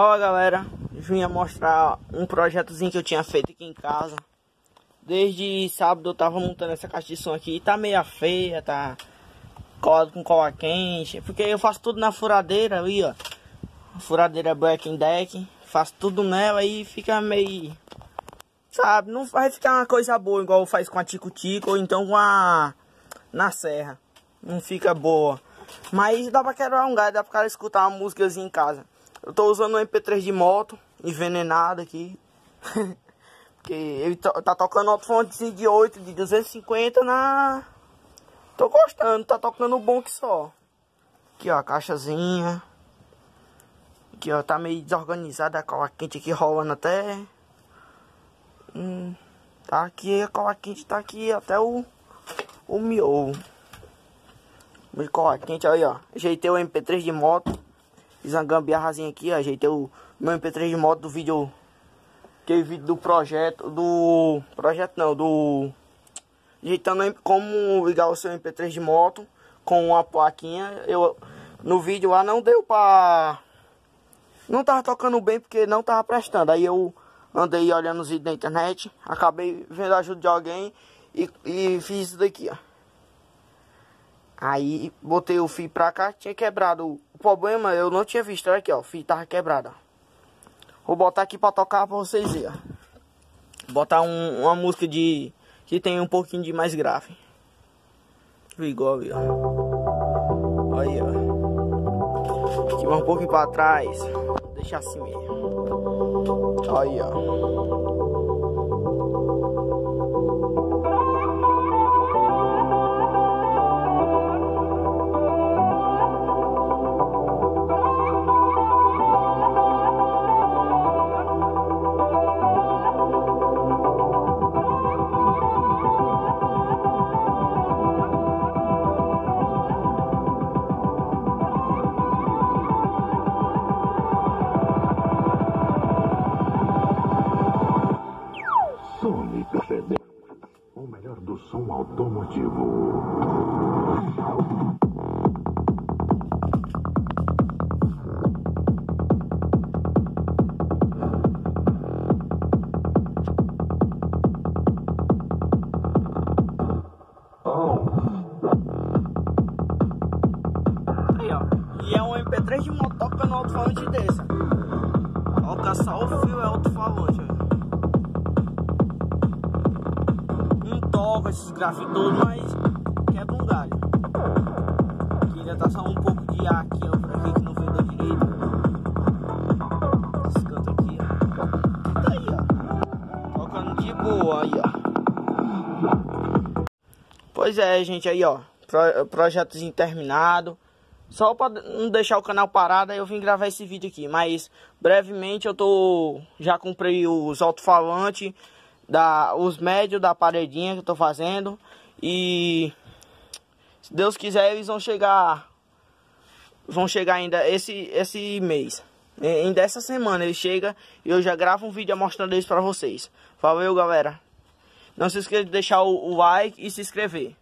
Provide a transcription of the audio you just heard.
Fala galera, vim mostrar um projetozinho que eu tinha feito aqui em casa. Desde sábado eu tava montando essa caixa de som aqui. Tá meio feia, tá colado com cola quente, porque eu faço tudo na furadeira aí, ó. Furadeira Black Deck, faço tudo nela e fica meio, sabe, não vai ficar uma coisa boa igual faz com a Tico-Tico ou então com a na serra. Não fica boa, mas dá pra quebrar um galho, dá pra escutar uma músicazinha em casa. Eu tô usando um MP3 de moto envenenado aqui. Porque ele tá tocando alto-falante de 8, de 250 na... Tô gostando, tá tocando bom que só. Aqui ó, a caixazinha. Aqui ó, tá meio desorganizada a cola quente aqui rolando até. Tá aqui, a cola quente tá aqui até o miolo. De cola quente aí ó. Ajeitei o MP3 de moto. Fiz uma gambiarrazinha aqui, ó. Ajeitei o meu MP3 de moto do vídeo. Aquele vídeo do projeto. Ajeitando como ligar o seu MP3 de moto com uma plaquinha. No vídeo lá não deu pra... Não tava tocando bem porque não tava prestando. Aí eu andei olhando os vídeos na internet. Acabei vendo a ajuda de alguém e fiz isso daqui, ó. Aí botei o fio pra cá, tinha quebrado. O problema eu não tinha visto, olha aqui ó, o fio tava quebrado, ó. Vou botar aqui pra tocar pra vocês verem, ó. Botar uma música que tem um pouquinho de mais grave. Igual aí, ó. Aí, ó. Aqui um pouquinho pra trás. Deixa assim mesmo. Aí, ó. Sonic CD, o melhor do som automotivo. Aí ó, e é um MP3 de moto tocando alto-falante desse. Alcançar o fio é alto-falante, ó. Toca esses gráficos todos, mas quebra um galho. Aqui já tá só um pouco de ar aqui, ó, pra ver que não vendeu direito. Esse canto aqui, ó. Tá aí, ó. Tocando de boa aí, ó. Pois é, gente, aí, ó. Projetozinho terminado. Só pra não deixar o canal parado, aí eu vim gravar esse vídeo aqui. Mas brevemente já comprei os alto-falantes. Os médios da paredinha que eu tô fazendo. E se Deus quiser eles vão chegar ainda esse mês. Ainda essa semana ele chega e eu já gravo um vídeo mostrando eles pra vocês. Valeu galera. Não se esqueça de deixar o like e se inscrever.